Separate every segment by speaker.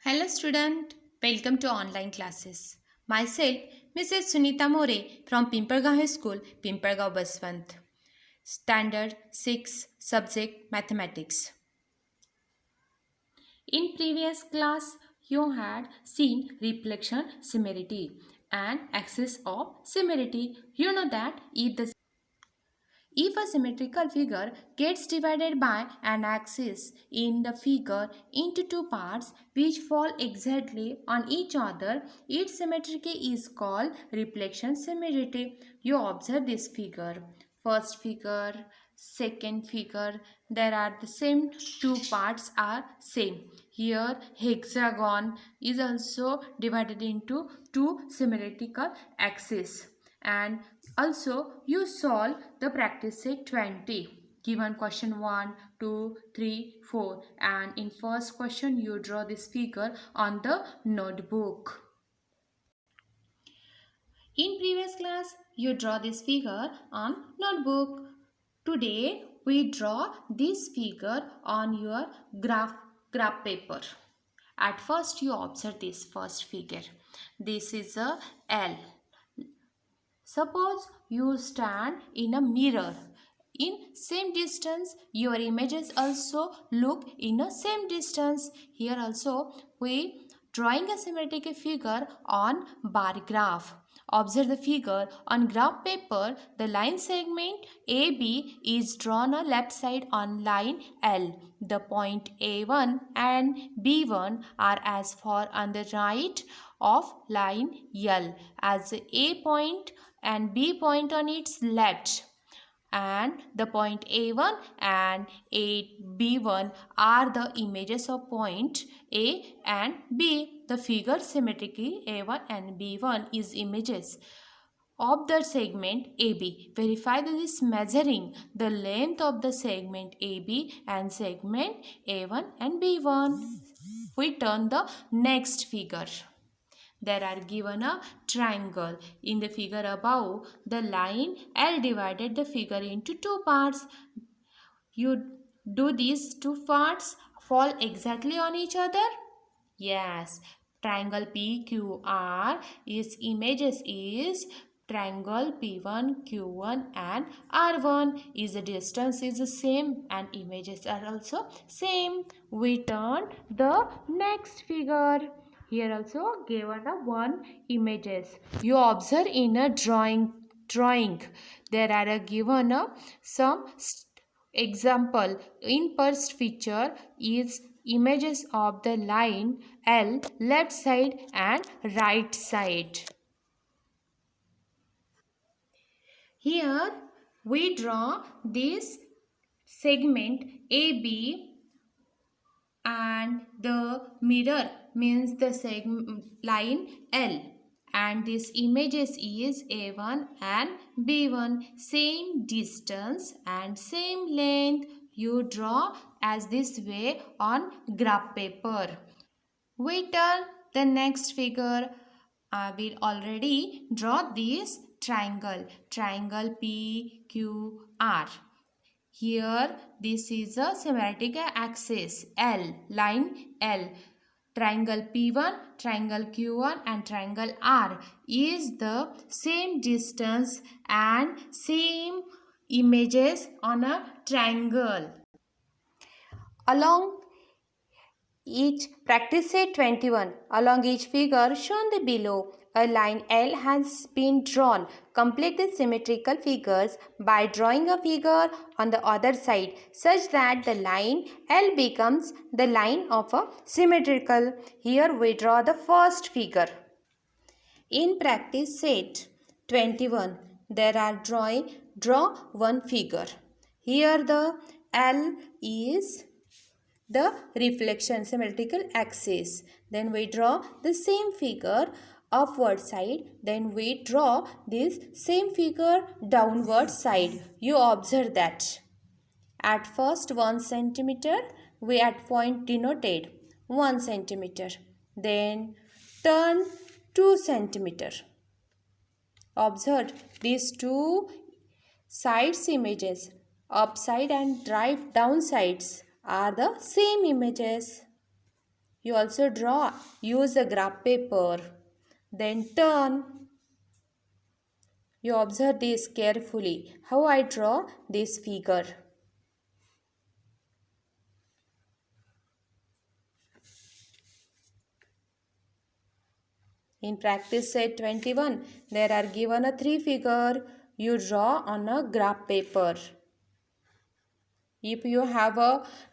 Speaker 1: Hello student, welcome to online classes. Myself, Mrs. Sunita More from Pimpalgaon High School, Pimpalgaon Baswant. Standard 6 Subject Mathematics. In previous class, you had seen reflection similarity and axis of similarity. You know that if a symmetrical figure gets divided by an axis in the figure into two parts which fall exactly on each other, its symmetry is called reflection symmetry. You observe this figure. First figure, second figure, there are the same two parts are same. Here hexagon is also divided into two symmetrical axes, and also you solve the practice set 20. Given question 1, 2, 3, 4, and in first question you draw this figure on the notebook. In previous class you draw this figure on notebook. Today we draw this figure on your graph paper. At first you observe this first figure. This is a L. Suppose you stand in a mirror. In same distance, your images also look in a same distance. Here also, we drawing a symmetric figure on bar graph. Observe the figure on graph paper. The line segment AB is drawn on left side on line L. The point A1 and B1 are as far on the right of line L as A point and B point on its left, and the point A1 and B1 are the images of point A and B. The figure symmetrically A1 and B1 is images of the segment AB. Verify that is measuring the length of the segment AB and segment A1 and B1. We turn the next figure. There are given a triangle. In the figure above, the line L divided the figure into two parts. You do these two parts fall exactly on each other? Yes. Triangle PQR is images is triangle P1, Q1 and R1 is the distance is the same and images are also same. We turn the next figure. Here also given a one images. You observe in a drawing. There are a given a some example. In first picture is images of the line L left side and right side. Here we draw this segment AB and the mirror means the line L, and this images is A1 and B1, same distance and same length. You draw as this way on graph paper. We turn the next figure. I will already draw this triangle PQR. Here this is a symmetric axis L, line L. Triangle P1, triangle Q1 and triangle R is the same distance and same images on a triangle. Along each practice set 21. Along each figure shown the below, a line L has been drawn. Complete the symmetrical figures by drawing a figure on the other side such that the line L becomes the line of a symmetrical. Here we draw the first figure. In practice set 21, there are draw one figure. Here the L is the reflection symmetrical axis. Then we draw the same figure upward side. Then we draw this same figure downward side. You observe that. At first 1 centimeter, we at point denoted 1 centimeter. Then turn 2 centimeter. Observe these two sides images, upside and down sides are the same images. You also draw. Use a graph paper. Then turn. You observe this carefully. How I draw this figure. In practice set 21, there are given a 3 figure. You draw on a graph paper. If you have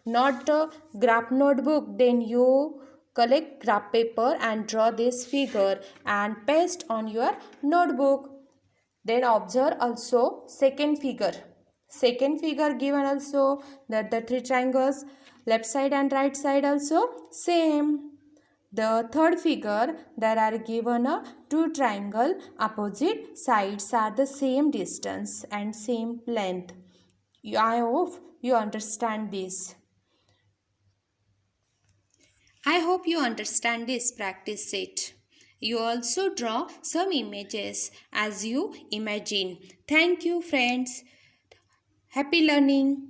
Speaker 1: not a graph notebook, then you collect graph paper and draw this figure and paste on your notebook. Then observe also second figure. Second figure given also that the 3 triangles left side and right side also same. The third figure, there are given a 2 triangle, opposite sides are the same distance and same length. I hope you understand this. I hope you understand this practice set. You also draw some images as you imagine. Thank you friends. Happy learning.